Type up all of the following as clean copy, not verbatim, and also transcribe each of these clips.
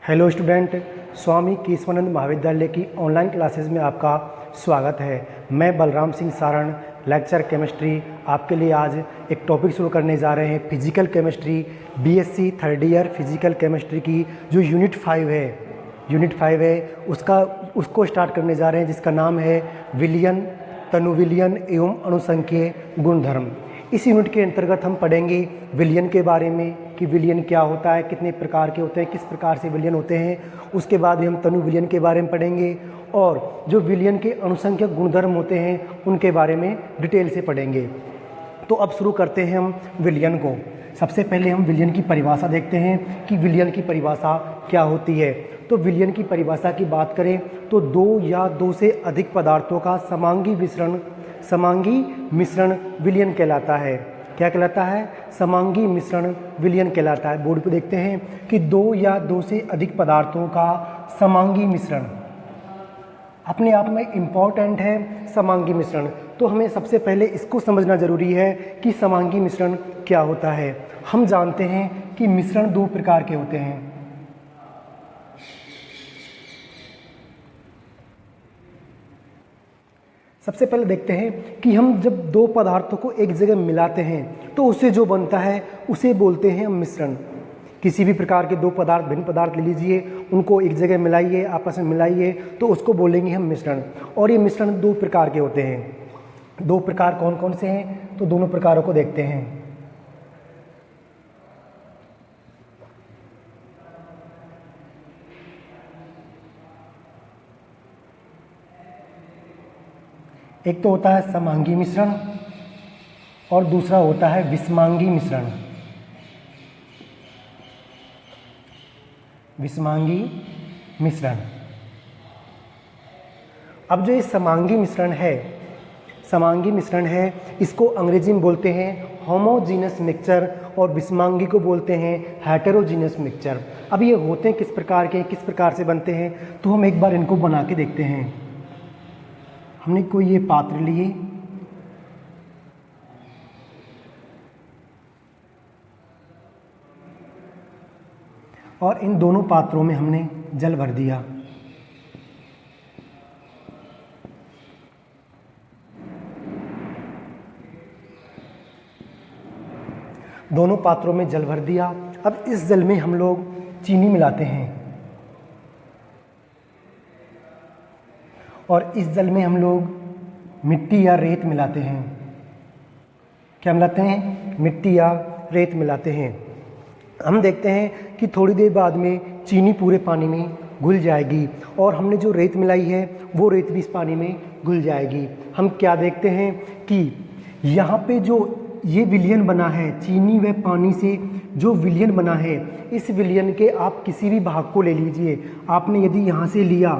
Hello student, स्वामी केशवानंद महाविद्यालय की online classes में आपका स्वागत है। मैं बलराम सिंह सारण, लेक्चर केमिस्ट्री आपके लिए आज एक टॉपिक शुरू करने जा रहे हैं। Physical chemistry BSc third year physical chemistry की जो यूनिट 5 है उसको स्टार्ट करने जा रहे हैं, जिसका नाम है विलयन, तनुविलयन एवं अणुसंख्यीय गुणधर्म। इस यूनिट के अंतर्गत हम पढ़ेंगे विलयन के बारे में कि विलयन क्या होता है, कितने प्रकार के होते हैं, किस प्रकार से विलयन होते हैं। उसके बाद ही हम तनु विलयन के बारे में पढ़ेंगे और जो विलयन के अणुसंख्यक गुणधर्म होते हैं उनके बारे में डिटेल से पढ़ेंगे। तो अब शुरू करते हैं हम विलयन को। सबसे पहले हम विलयन की परिभाषा देखते हैं कि विलयन की परिभाषा क्या होती है। तो विलयन की परिभाषा की बात करें तो दो या दो से अधिक पदार्थों का समांगी मिश्रण विलयन कहलाता है। क्या कहलाता है? समांगी मिश्रण विलयन कहलाता है। बोर्ड पे देखते हैं कि दो या दो से अधिक पदार्थों का समांगी मिश्रण अपने आप में इम्पॉर्टेंट है। समांगी मिश्रण तो हमें सबसे पहले इसको समझना जरूरी है कि समांगी मिश्रण क्या होता है। हम जानते हैं कि मिश्रण दो प्रकार के होते हैं। सबसे पहले देखते हैं कि हम जब दो पदार्थों को एक जगह मिलाते हैं तो उससे जो बनता है उसे बोलते हैं हम मिश्रण। किसी भी प्रकार के दो पदार्थ, भिन्न पदार्थ ले लीजिए, उनको एक जगह मिलाइए, आपस में मिलाइए, तो उसको बोलेंगे हम मिश्रण। और ये मिश्रण दो प्रकार के होते हैं। दो प्रकार कौन कौन से हैं? तो दोनों प्रकारों को देखते हैं। एक तो होता है समांगी मिश्रण और दूसरा होता है विषमांगी मिश्रण। विषमांगी मिश्रण। अब जो ये समांगी मिश्रण है इसको अंग्रेजी में बोलते हैं होमोजीनस मिक्सचर और विषमांगी को बोलते हैं हेटेरोजीनस मिक्सचर। अब ये होते हैं किस प्रकार के, किस प्रकार से बनते हैं, तो हम एक बार इनको बना के देखते हैं। हमने कोई ये पात्र लिए, और इन दोनों पात्रों में हमने जल भर दिया। दोनों पात्रों में जल भर दिया। अब इस जल में हम लोग चीनी मिलाते हैं और इस जल में हम लोग मिट्टी या रेत मिलाते हैं। क्या मिलाते हैं? मिट्टी या रेत मिलाते हैं। हम देखते हैं कि थोड़ी देर बाद में चीनी पूरे पानी में घुल जाएगी और हमने जो रेत मिलाई है वो रेत भी इस पानी में घुल जाएगी। हम क्या देखते हैं कि यहाँ पे जो ये विलयन बना है, चीनी व पानी से जो विलयन बना है, इस विलयन के आप किसी भी भाग को ले लीजिए। आपने यदि यहाँ से लिया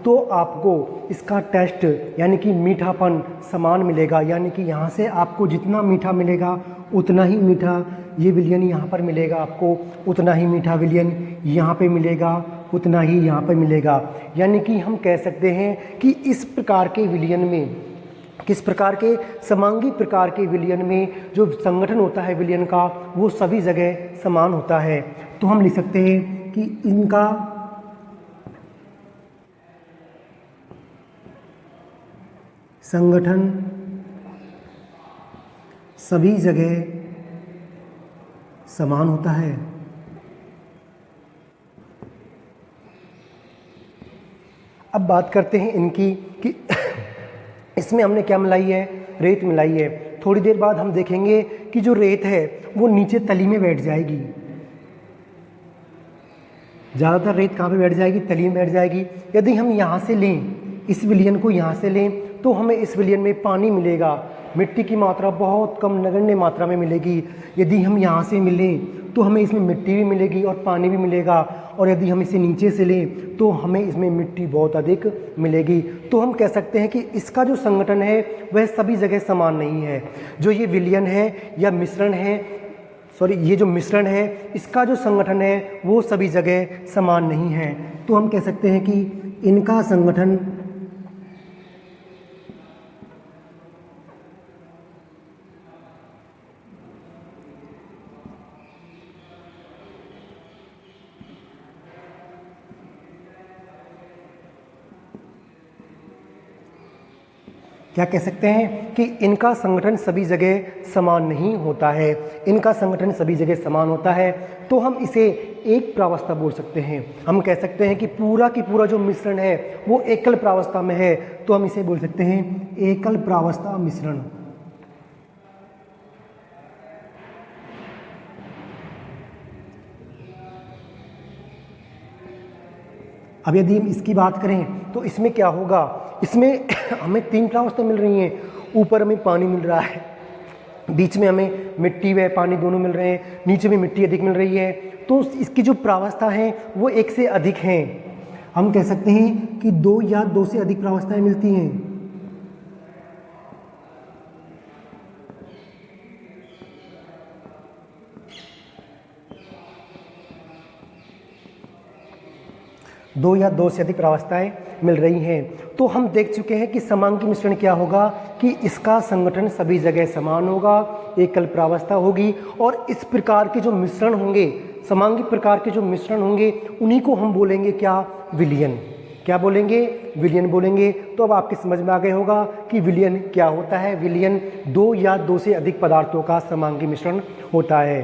तो आपको इसका टेस्ट यानी कि मीठापन समान मिलेगा। यानी कि यहाँ से आपको जितना मीठा मिलेगा उतना ही मीठा ये विलयन यहाँ पर मिलेगा, आपको उतना ही मीठा विलयन यहाँ पे मिलेगा, उतना ही यहाँ पर मिलेगा। यानी कि हम कह सकते हैं कि इस प्रकार के विलयन में, किस प्रकार के समांगी प्रकार के विलयन में जो संगठन होता है विलयन का वो सभी जगह समान होता है। तो हम लिख सकते हैं कि इनका संगठन सभी जगह समान होता है। अब बात करते हैं इनकी कि इसमें हमने क्या मिलाई है? रेत मिलाई है। थोड़ी देर बाद हम देखेंगे कि जो रेत है वो नीचे तली में बैठ जाएगी। ज़्यादातर रेत कहाँ पे बैठ जाएगी? तली में बैठ जाएगी। यदि हम यहाँ से लें, इस विलयन को यहाँ से लें, तो हमें इस विलयन में पानी मिलेगा। मिट्टी की मात्रा बहुत कम नगण्य मात्रा में मिलेगी। यदि हम यहाँ से मिलें तो हमें इसमें मिट्टी भी मिलेगी और पानी भी मिलेगा। और यदि हम इसे नीचे से लें तो हमें इसमें मिट्टी बहुत अधिक मिलेगी। तो हम कह सकते हैं कि इसका जो संगठन है वह सभी जगह समान नहीं है। जो ये विलयन है या मिश्रण है, ये जो मिश्रण है इसका जो संगठन है वो सभी जगह समान नहीं है। तो हम कह सकते हैं कि इनका संगठन क्या कह सकते हैं कि इनका संगठन सभी जगह समान नहीं होता है, इनका संगठन सभी जगह समान होता है। तो हम इसे एक प्रावस्था बोल सकते हैं। हम कह सकते हैं कि पूरा की पूरा जो मिश्रण है वो एकल प्रावस्था में है, तो हम इसे बोल सकते हैं एकल प्रावस्था मिश्रण। अब यदि हम इसकी बात करें तो इसमें क्या होगा, इसमें हमें 3 प्रावस्था मिल रही हैं। ऊपर हमें पानी मिल रहा है, बीच में हमें मिट्टी व पानी दोनों मिल रहे हैं, नीचे में मिट्टी अधिक मिल रही है। तो इसकी जो प्रावस्था है वो 1 से अधिक हैं। हम कह सकते हैं कि 2 या 2 से अधिक प्रावस्थाएं मिलती हैं। दो या 2 से अधिक प्रावस्थाएं मिल रही हैं। तो हम देख चुके हैं कि समांगी मिश्रण क्या होगा कि इसका संगठन सभी जगह समान होगा, एकल प्रावस्था होगी, और इस प्रकार के जो मिश्रण होंगे, समांगी प्रकार के जो मिश्रण होंगे, उन्हीं को हम बोलेंगे क्या, विलयन। क्या बोलेंगे, विलयन बोलेंगे। तो अब आपके समझ में आ गया होगा कि विलयन क्या होता है। विलयन 2 या 2 से अधिक पदार्थों का समांगी मिश्रण होता है।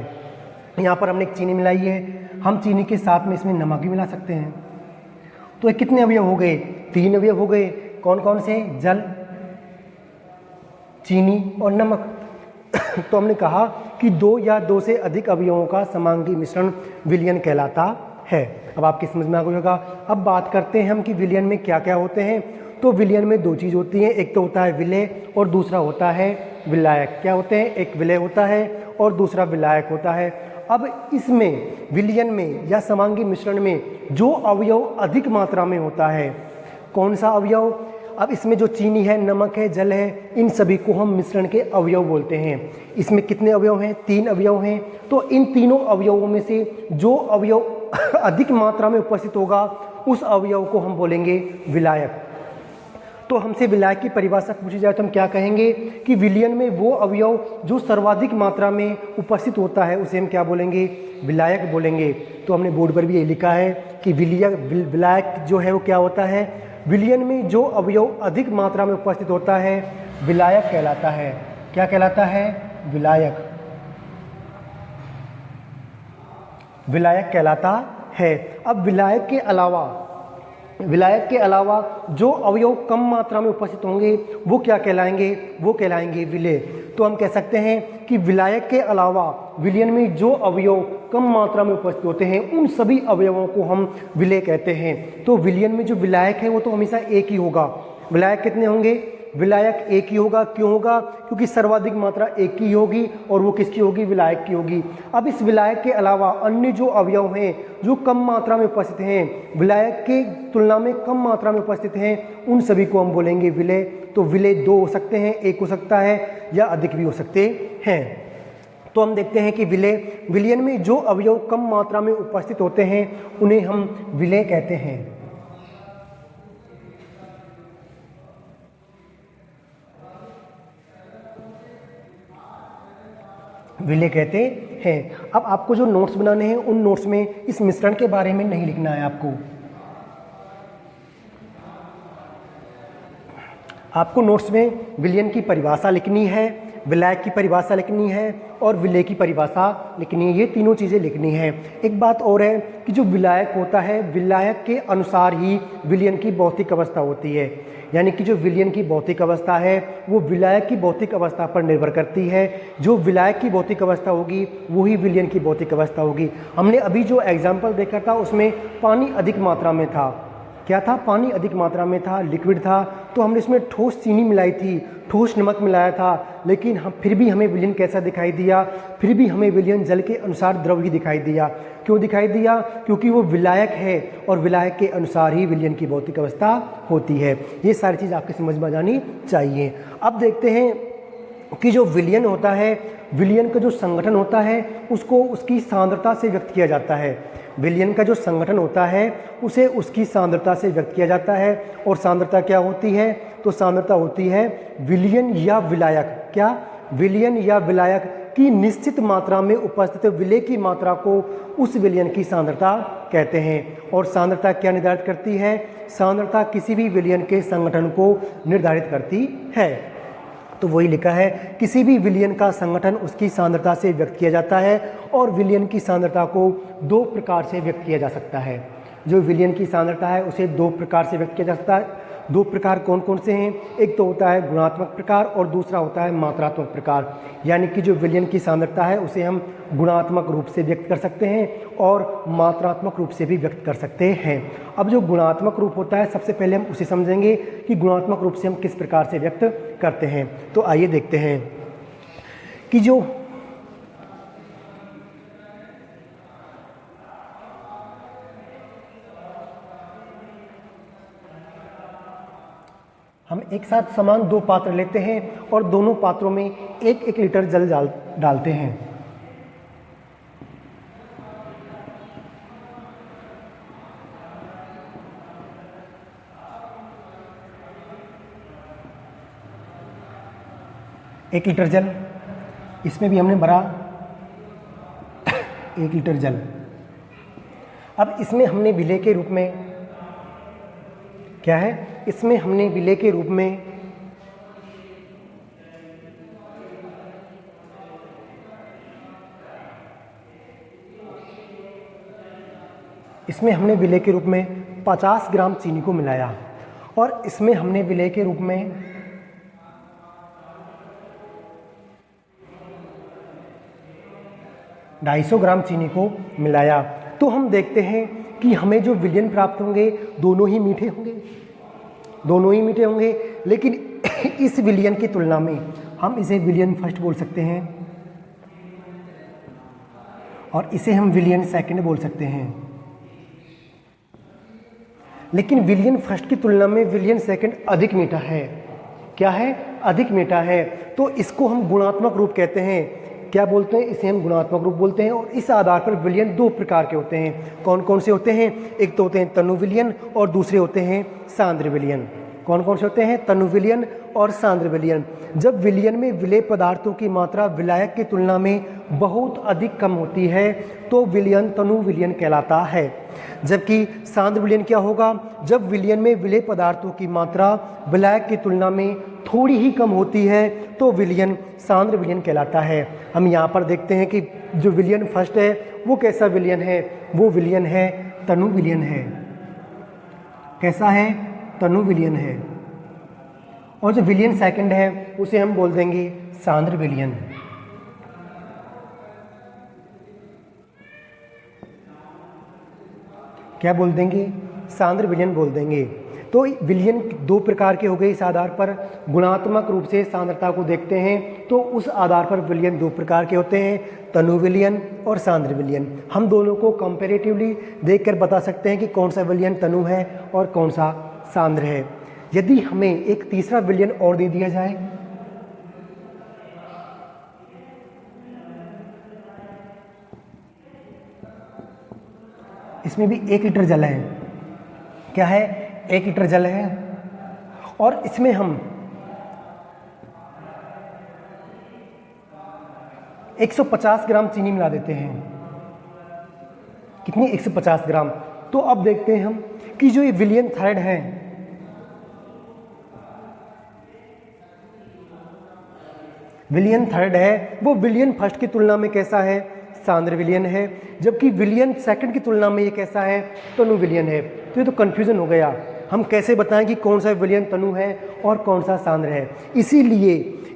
यहाँ पर हमने एक चीनी मिलाई है, हम चीनी के साथ में इसमें नमक भी मिला सकते हैं। तो कितने अवयव हो गए, 3 अवयव हो गए। कौन कौन से, जल, चीनी और नमक। तो हमने कहा कि 2 या 2 से अधिक अवयवों का समांगी मिश्रण विलयन कहलाता है। अब आपकी समझ में आ गया होगा। अब बात करते हैं हम कि विलयन में क्या क्या होते हैं। तो विलयन में 2 चीज़ होती हैं, एक तो होता है विलेय और दूसरा होता है विलायक। क्या होते हैं, एक विलेय होता है और दूसरा विलायक होता है। अब इसमें विलयन में या समांगी मिश्रण में जो अवयव अधिक मात्रा में होता है, कौन सा अवयव, अब इसमें जो चीनी है, नमक है, जल है, इन सभी को हम मिश्रण के अवयव बोलते हैं। इसमें कितने अवयव हैं, 3 अवयव हैं। तो इन तीनों अवयवों में से जो अवयव अधिक मात्रा में उपस्थित होगा उस अवयव को हम बोलेंगे विलायक। तो हमसे विलायक की परिभाषा पूछी जाए तो हम क्या कहेंगे कि विलयन में वो अवयव जो सर्वाधिक मात्रा में उपस्थित होता है उसे हम क्या बोलेंगे, विलायक बोलेंगे। तो हमने बोर्ड पर भी ये लिखा है कि विलायक जो है वो क्या होता है, विलयन में जो अवयव अधिक मात्रा में उपस्थित होता है विलायक कहलाता है। क्या कहलाता है, विलायक। विलायक कहलाता है। अब विलायक के अलावा जो अवयव कम मात्रा में उपस्थित होंगे वो क्या कहलाएंगे, वो कहलाएंगे विलेय। तो हम कह सकते हैं कि विलायक के अलावा विलयन में जो अवयव कम मात्रा में उपस्थित होते हैं उन सभी अवयवों को हम विलेय कहते हैं। तो विलयन में जो विलायक है वो तो हमेशा एक ही होगा। विलायक कितने होंगे, विलायक एक ही होगा। क्यों होगा, क्योंकि सर्वाधिक मात्रा एक की होगी और वो किसकी होगी, विलायक की होगी। अब इस विलायक के अलावा अन्य जो अवयव हैं जो कम मात्रा में उपस्थित हैं, विलायक के तुलना में कम मात्रा में उपस्थित हैं, उन सभी को हम बोलेंगे विलेय। तो विलेय 2 हो सकते हैं, 1 हो सकता है या अधिक भी हो सकते हैं। तो हम देखते हैं कि विलयन में जो अवयव कम मात्रा में उपस्थित होते हैं उन्हें हम विलेय कहते हैं। विलेय कहते हैं। अब आपको जो नोट्स बनाने हैं उन नोट्स में इस मिश्रण के बारे में नहीं लिखना है। आपको नोट्स में विलयन की परिभाषा लिखनी है, विलायक की परिभाषा लिखनी है और विलेय की परिभाषा लिखनी है। ये तीनों चीज़ें लिखनी है। एक बात और है कि जो विलायक होता है, विलायक के अनुसार ही विलयन की भौतिक अवस्था होती है। यानी कि जो विलयन की भौतिक अवस्था है वो विलायक की भौतिक अवस्था पर निर्भर करती है। जो विलायक की भौतिक अवस्था होगी वही विलयन की भौतिक अवस्था होगी। हमने अभी जो एग्जाम्पल देखा था उसमें पानी अधिक मात्रा में था। क्या था, पानी अधिक मात्रा में था, लिक्विड था। तो हमने इसमें ठोस चीनी मिलाई थी, ठोस नमक मिलाया था, लेकिन फिर भी हमें विलयन कैसा दिखाई दिया, फिर भी हमें विलयन जल के अनुसार द्रव ही दिखाई दिया। क्यों दिखाई दिया, क्योंकि वो विलायक है और विलायक के अनुसार ही विलयन की भौतिक अवस्था होती है। ये सारी चीज़ आपकी समझ में जानी चाहिए। अब देखते हैं कि जो विलयन होता है, विलयन का जो संगठन होता है उसको उसकी सांद्रता से व्यक्त किया जाता है। विलयन का जो संगठन होता है उसे उसकी सांद्रता से व्यक्त किया जाता है। और सांद्रता क्या होती है, तो सांद्रता होती है विलयन या विलायक। क्या, विलयन या विलायक कि निश्चित मात्रा में उपस्थित विलय की मात्रा को उस विलयन की सांद्रता कहते हैं। और सांद्रता क्या निर्धारित करती है? सांद्रता किसी भी विलयन के संगठन को निर्धारित करती है। तो वही लिखा है, किसी भी विलयन का संगठन उसकी सांद्रता से व्यक्त किया जाता है और विलयन की सांद्रता को दो प्रकार से व्यक्त किया जा सकता है। जो विलयन की सांद्रता है उसे दो प्रकार से व्यक्त किया जा सकता है। दो प्रकार कौन कौन से हैं? एक तो होता है गुणात्मक प्रकार और दूसरा होता है मात्रात्मक प्रकार। यानी कि जो विलयन की सांद्रता है उसे हम गुणात्मक रूप से व्यक्त कर सकते हैं और मात्रात्मक रूप से भी व्यक्त कर सकते हैं। अब जो गुणात्मक रूप होता है, सबसे पहले हम उसे समझेंगे कि गुणात्मक रूप से हम किस प्रकार से व्यक्त करते हैं। तो आइए देखते हैं कि जो हम एक साथ समान दो पात्र लेते हैं और दोनों पात्रों में 1-1 लीटर जल डालते हैं। एक लीटर जल, इसमें भी हमने भरा 1 लीटर जल। अब इसमें हमने विलेय के रूप में क्या है? इसमें हमने विलेय के रूप में विलेय के रूप में 50 ग्राम चीनी को मिलाया और इसमें हमने विलेय के रूप में 250 ग्राम चीनी को मिलाया। तो हम देखते हैं कि हमें जो विलयन प्राप्त होंगे दोनों ही मीठे होंगे, लेकिन इस विलयन की तुलना में हम इसे विलयन फर्स्ट बोल सकते हैं और इसे हम विलयन सेकंड बोल सकते हैं। लेकिन विलयन फर्स्ट की तुलना में विलयन सेकंड अधिक मीठा है। क्या है? अधिक मीठा है। तो इसको हम गुणात्मक रूप कहते हैं। क्या बोलते हैं? इसे हम गुणात्मक रूप बोलते हैं। और इस आधार पर विलयन दो प्रकार के होते हैं। कौन कौन से होते हैं? एक तो होते हैं तनु विलयन और दूसरे होते हैं सांद्र विलयन। कौन कौन से होते हैं? तनु विलयन और सांद्र विलयन। जब विलयन में विलेय पदार्थों की मात्रा विलायक की तुलना में बहुत अधिक कम होती है तो विलयन तनु विलयन कहलाता है। जबकि सांद्र विलयन क्या होगा? जब विलयन में विलेय पदार्थों की मात्रा विलायक की तुलना में थोड़ी ही कम होती है तो विलयन सांद्र विलयन कहलाता है। हम यहाँ पर देखते हैं कि जो विलयन फर्स्ट है वो कैसा विलयन है? वो विलयन है तनु विलयन है। कैसा है? तनु विलयन है। और जो विलयन सेकंड है उसे हम बोल देंगे सांद्र विलयन। क्या बोल देंगे? सांद्र विलयन बोल देंगे। तो विलयन दो प्रकार के हो गए। इस आधार पर गुणात्मक रूप से सांद्रता को देखते हैं तो उस आधार पर विलयन दो प्रकार के होते हैं, तनु विलयन और सांद्र विलयन। हम दोनों को कंपैरेटिवली देखकर बता सकते हैं कि कौन सा विलयन तनु है और कौन सा सांद्र है। यदि हमें एक तीसरा विलयन और दे दिया जाए, इसमें भी 1 लीटर जल है। क्या है? 1 लीटर जल है और इसमें हम 150 ग्राम चीनी मिला देते हैं। कितनी? 150 ग्राम। तो अब देखते हैं हम कि जो ये विलयन थर्ड है, विलयन थर्ड है वो विलयन फर्स्ट की तुलना में कैसा है? सांद्र विलयन है। जबकि विलयन सेकंड की तुलना में ये कैसा है? तनु विलयन है। तो ये तो कंफ्यूजन हो गया। हम कैसे बताएं कि कौन सा विलयन तनु है और कौन सा सांद्र है? इसीलिए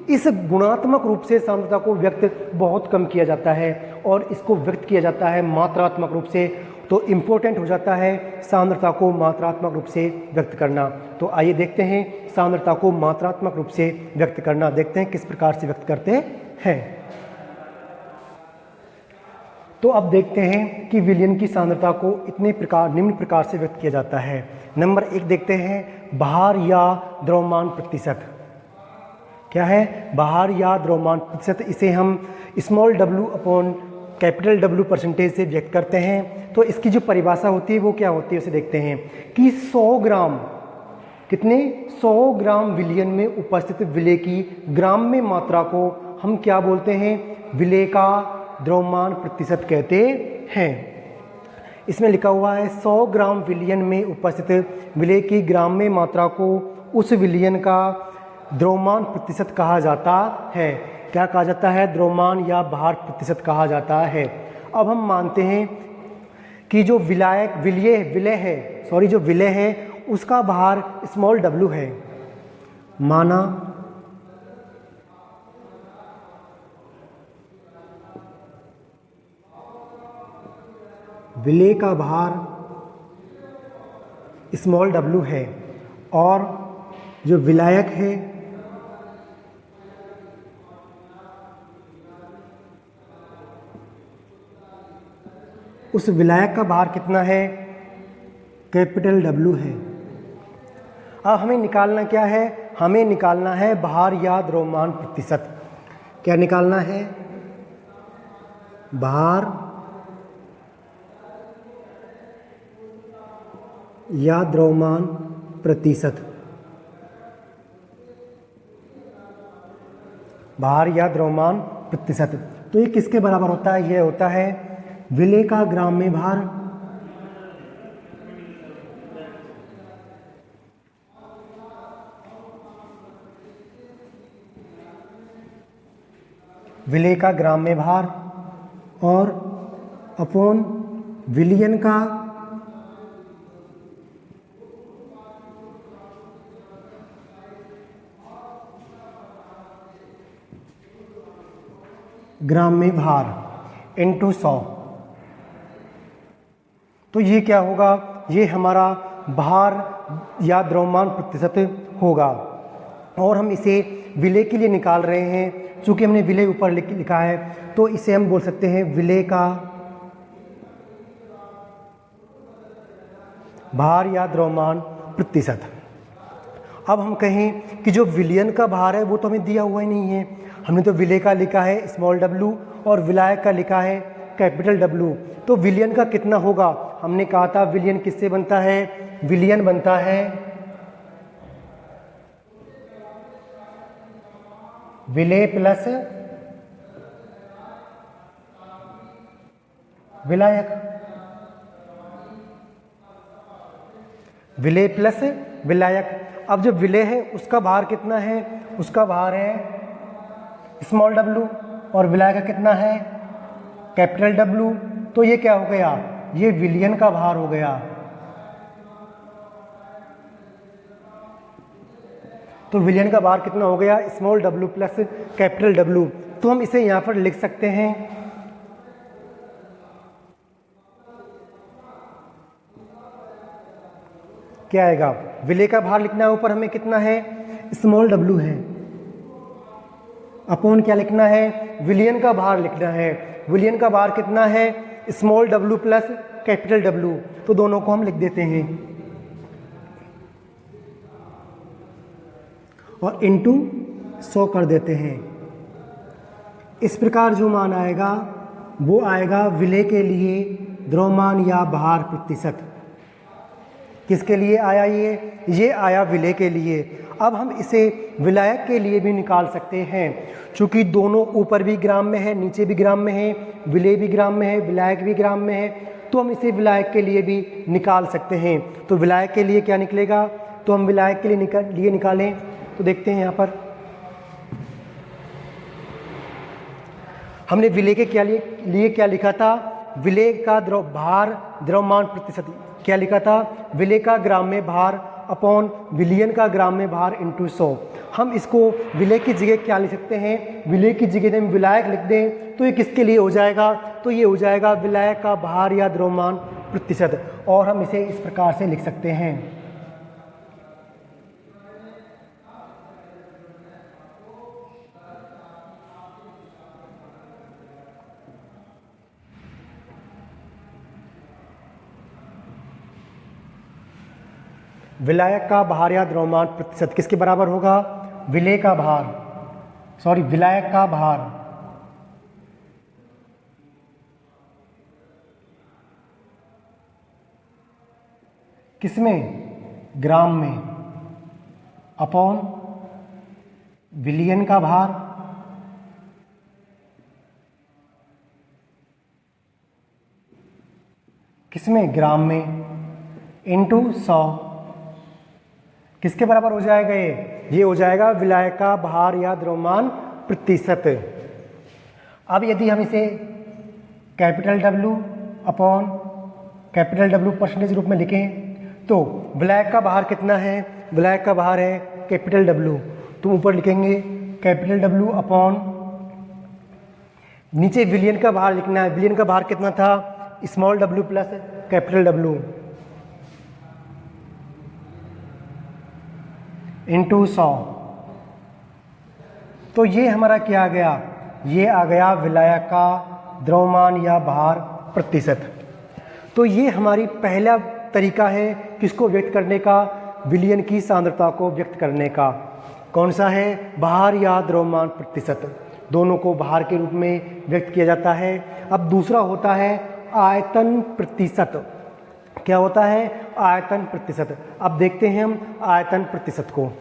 इस गुणात्मक रूप से सांद्रता को व्यक्त बहुत कम किया जाता है और इसको व्यक्त किया जाता है मात्रात्मक रूप से। तो इम्पोर्टेंट हो जाता है सांद्रता को मात्रात्मक रूप से व्यक्त करना। तो आइए देखते हैं सांद्रता को मात्रात्मक रूप से व्यक्त करना। देखते हैं किस प्रकार से व्यक्त करते हैं। तो अब देखते हैं कि विलयन की सांद्रता को निम्न प्रकार से व्यक्त किया जाता है। नंबर 1 देखते हैं, भार या द्रव्यमान प्रतिशत। क्या है? भार या द्रव्यमान प्रतिशत। इसे हम small w upon capital W percentage से व्यक्त करते हैं। तो इसकी जो परिभाषा होती है वो क्या होती है उसे देखते हैं कि 100 ग्राम, कितने? 100 ग्राम विलयन में उपस्थित विलेय की ग्राम में मात्रा को हम क्या बोलते हैं, विलेय का द्रव्यमान प्रतिशत कहते हैं। इसमें लिखा हुआ है 100 ग्राम विलयन में उपस्थित विलेय की ग्राम में मात्रा को उस विलयन का द्रव्यमान प्रतिशत कहा जाता है। क्या कहा जाता है, द्रव्यमान या भार प्रतिशत कहा जाता है। अब हम मानते हैं कि जो विलय है उसका भार स्मॉल w है। माना विलेय का भार स्मॉल w है और जो विलायक है उस विलायक का भार कितना है, कैपिटल W है। अब हमें निकालना क्या है, हमें निकालना है भार या द्रव्यमान प्रतिशत। क्या निकालना है, भार या द्रव्यमान प्रतिशत। भार या द्रव्यमान प्रतिशत, तो ये किसके बराबर होता है, ये होता है विलेय का ग्राम में भार विलेय का ग्राम में भार और अपॉन विलयन का ग्राम में भार इनटू 100। तो ये क्या होगा, ये हमारा भार या द्रव्यमान प्रतिशत होगा। और हम इसे विलेय के लिए निकाल रहे हैं, चूंकि हमने विलेय ऊपर लिखा है तो इसे हम बोल सकते हैं विलेय का भार या द्रव्यमान प्रतिशत। अब हम कहें कि जो विलयन का भार है वो तो हमें दिया हुआ ही नहीं है, हमने तो विलेय का लिखा है स्मॉल w और विलायक का लिखा है कैपिटल W। तो विलयन का कितना होगा, हमने कहा था विलयन किससे बनता है, विलयन बनता है विलेय प्लस विलायक, विलेय प्लस विलायक। अब जो विलेय है उसका भार कितना है, उसका भार है स्मॉल w और विलायक का कितना है कैपिटल W। तो ये क्या हो गया, ये विलयन का भार हो गया। तो विलयन का भार कितना हो गया, small w plus capital W। तो हम इसे यहां पर लिख सकते हैं क्या आएगा, विलेय का भार लिखना है ऊपर हमें कितना है स्मॉल w है, अपॉन क्या लिखना है, विलयन का भार लिखना है। विलयन का भार कितना है small w plus capital W। तो दोनों को हम लिख देते हैं और इनटू 100 कर देते हैं। इस प्रकार जो मान आएगा वो आएगा विलेय के लिए द्रव्यमान या भार प्रतिशत। किसके लिए आया ये आया विलेय के लिए। अब हम इसे विलायक के लिए भी निकाल सकते हैं, चूंकि दोनों ऊपर भी ग्राम में है नीचे भी ग्राम में है, विलेय भी ग्राम में है विलायक भी ग्राम में है, तो हम इसे विलायक के लिए भी निकाल सकते हैं। तो विलायक के लिए क्या निकलेगा, तो हम विलायक के लिए निकालें तो देखते हैं यहाँ पर हमने विलेय के लिए क्या लिखा था, विलेय का भार द्रव्यमान प्रतिशत क्या लिखा था, विलेय का ग्राम में भार अपॉन विलयन का ग्राम में भार इनटू 100। हम इसको विलेय की जगह क्या लिख सकते हैं, विलेय की जगह हम विलायक लिख दें तो ये किसके लिए हो जाएगा, तो ये हो जाएगा विलायक का भार या द्रव्यमान प्रतिशत। और हम इसे इस प्रकार से लिख सकते हैं विलायक का भार या द्रव्यमान प्रतिशत किसके बराबर होगा, विलेय का भार विलायक का भार किसमें, ग्राम में, अपॉन विलयन का भार किसमें, ग्राम में, इंटू 100 किसके बराबर हो जाएगा ये हो जाएगा विलायक का भार या द्रव्यमान प्रतिशत। अब यदि हम इसे capital W upon capital W percentage रूप में लिखें तो विलायक का भार कितना है, विलायक का भार है कैपिटल W, तो ऊपर लिखेंगे कैपिटल W अपॉन, नीचे विलियन का भार लिखना है, विलियन का भार कितना था, small w plus capital W into 100। तो ये हमारा क्या आ गया, ये आ गया विलायक का द्रव्यमान या भार प्रतिशत। तो ये हमारी पहला तरीका है किसको व्यक्त करने का, विलयन की सांद्रता को व्यक्त करने का। कौन सा है, भार या द्रव्यमान प्रतिशत, दोनों को भार के रूप में व्यक्त किया जाता है। अब दूसरा होता है आयतन प्रतिशत। क्या होता है, आयतन प्रतिशत। अब देखते हैं हम आयतन प्रतिशत को।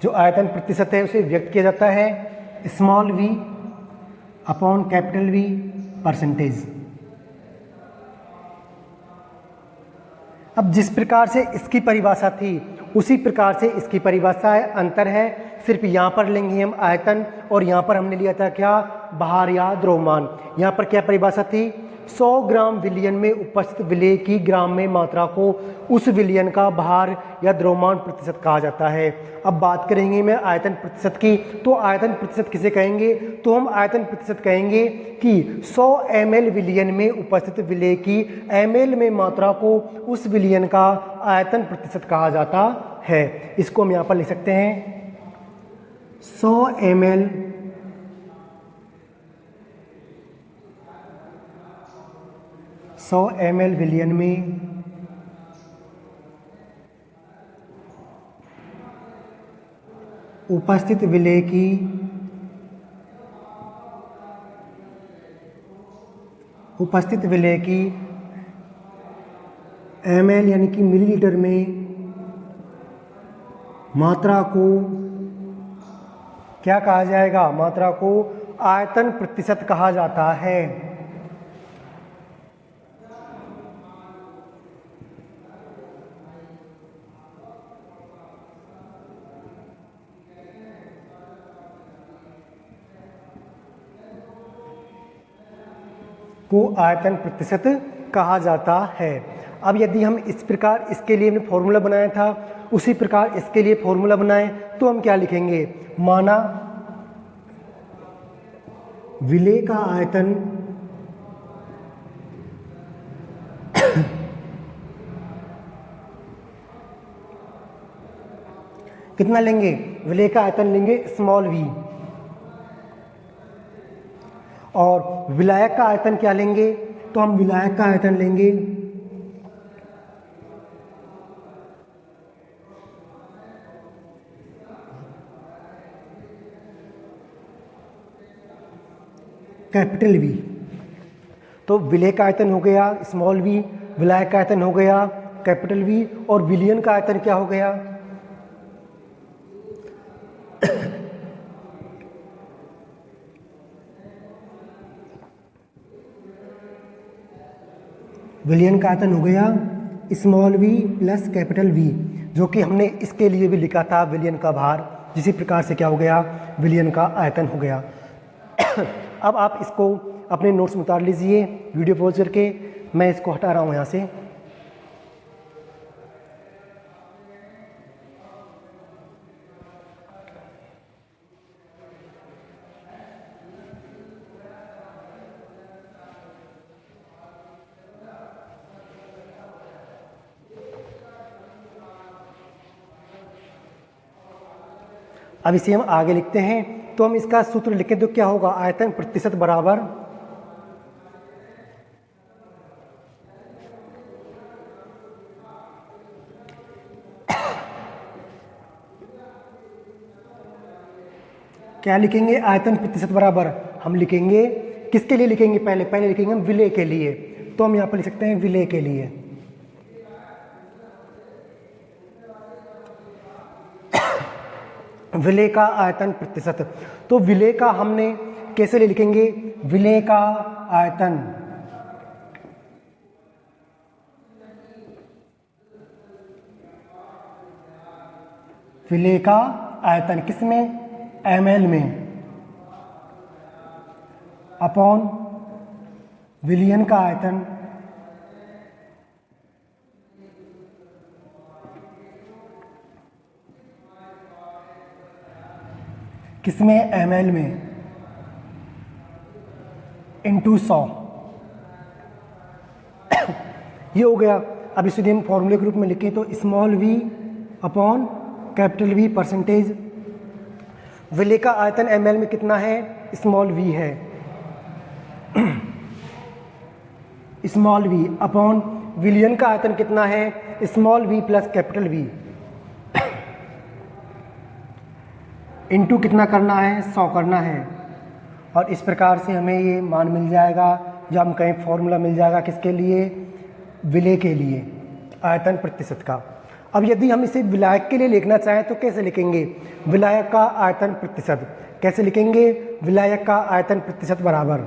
जो आयतन प्रतिशत है उसे व्यक्त किया जाता है small v upon capital V percentage. अब जिस प्रकार से इसकी परिभाषा थी उसी प्रकार से इसकी परिभाषा है, अंतर है सिर्फ यहाँ पर लेंगे हम आयतन और यहाँ पर हमने लिया था क्या, भार या द्रव्यमान। यहाँ पर क्या परिभाषा थी, 100 ग्राम विलयन में उपस्थित विलेय की ग्राम में मात्रा को उस विलयन का भार या द्रव्यमान प्रतिशत कहा जाता है। अब बात करेंगे मैं आयतन प्रतिशत की, तो आयतन प्रतिशत किसे कहेंगे, तो हम आयतन प्रतिशत कहेंगे कि 100 ml विलयन में उपस्थित विलेय की ml में मात्रा को उस विलयन का आयतन प्रतिशत कहा जाता है। इसको हम यहाँ पर लिख सकते हैं 100 ml विलयन में उपस्थित विलेय की ml यानी कि मिलीलीटर में मात्रा को क्या कहा जाएगा, मात्रा को आयतन प्रतिशत कहा जाता है। को आयतन प्रतिशत कहा जाता है। अब यदि हम इस प्रकार इसके लिए हमने फॉर्मूला बनाया था उसी प्रकार इसके लिए फॉर्मूला बनाएं तो हम क्या लिखेंगे, माना विलेय का आयतन कितना लेंगे, विलेय का आयतन लेंगे स्मॉल v और विलायक का आयतन क्या लेंगे, तो हम विलायक का आयतन लेंगे कैपिटल V। तो विलेय का आयतन हो गया स्मॉल v, विलायक का आयतन हो गया कैपिटल V और विलयन का आयतन क्या हो गया, विलयन का आयतन हो गया small v plus capital V, जो कि हमने इसके लिए भी लिखा था विलयन का भार। जिसी प्रकार से क्या हो गया, विलयन का आयतन हो गया। अब आप इसको अपने नोट्स में उतार लीजिए वीडियो पॉज करके, मैं इसको हटा रहा हूँ यहाँ से। अब इसे हम आगे लिखते हैं, तो हम इसका सूत्र लिखें तो क्या होगा, आयतन प्रतिशत बराबर क्या लिखेंगे, आयतन प्रतिशत बराबर हम लिखेंगे किसके लिए लिखेंगे, पहले लिखेंगे हम विलेय के लिए। तो हम यहाँ पर लिख सकते हैं विलेय के लिए विलय का आयतन प्रतिशत। तो विलय का हमने कैसे लिखेंगे, विलय का आयतन विलय का आयतन किसमें, ml में, अपॉन विलयन का आयतन किसमें, ml में, इंटू 100। ये हो गया। अब इसे हम फॉर्मूले के रूप में लिखें तो small v upon capital V percentage. विलय का आयतन ml में कितना है, स्मॉल v है, स्मॉल v अपॉन विलयन का आयतन कितना है, small v plus capital V, into कितना करना है, 100 करना है। और इस प्रकार से हमें ये मान मिल जाएगा, जो हम कहीं फॉर्मूला मिल जाएगा किसके लिए, विलय के लिए, आयतन प्रतिशत का। अब यदि हम इसे विलायक के लिए लिखना चाहें तो कैसे लिखेंगे, विलायक का आयतन प्रतिशत कैसे लिखेंगे, विलायक का आयतन प्रतिशत बराबर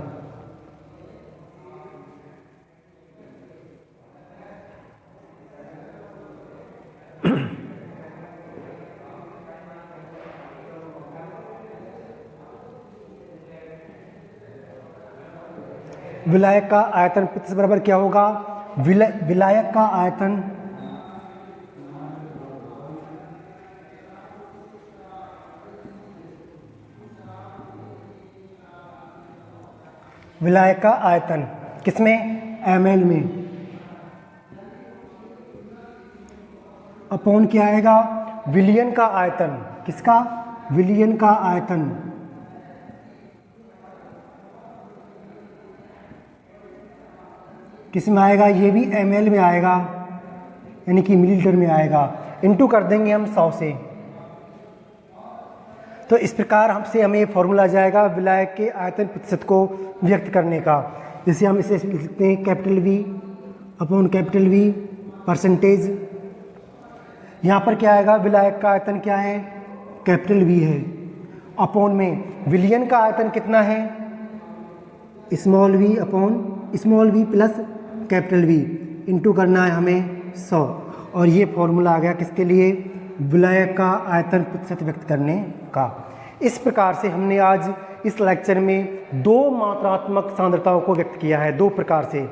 विलायक का आयतन प्रतिशत बराबर क्या होगा, विलायक का आयतन विलायक का आयतन किसमें, ml में, अपॉन क्या आएगा, विलयन का आयतन, किसका, विलयन का आयतन किस में आएगा, ये भी ml में आएगा, यानी कि मिलीलीटर में आएगा, इंटू कर देंगे हम 100 से। तो इस प्रकार हमसे हमें फॉर्मूला आ जाएगा विलायक के आयतन प्रतिशत को व्यक्त करने का। जैसे हम इसे लिखते हैं capital V upon capital V percentage. यहाँ पर क्या आएगा, विलायक का आयतन क्या है, कैपिटल V है, अपॉन में विलयन का आयतन कितना है, small v upon small v plus capital V, into करना है हमें 100। और ये फॉर्मूला आ गया किसके लिए, विलायक का आयतन प्रतिशत व्यक्त करने का। इस प्रकार से हमने आज इस लेक्चर में दो मात्रात्मक सांद्रताओं को व्यक्त किया है, दो प्रकार से।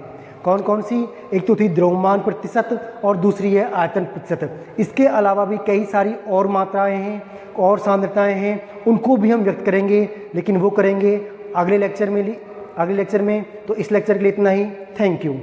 कौन कौन सी, एक तो थी द्रव्यमान प्रतिशत और दूसरी है आयतन प्रतिशत। इसके अलावा भी कई सारी और मात्राएं हैं और सांद्रताएं हैं, उनको भी हम व्यक्त करेंगे, लेकिन वो करेंगे अगले लेक्चर में। तो इस लेक्चर के लिए इतना ही। Thank you.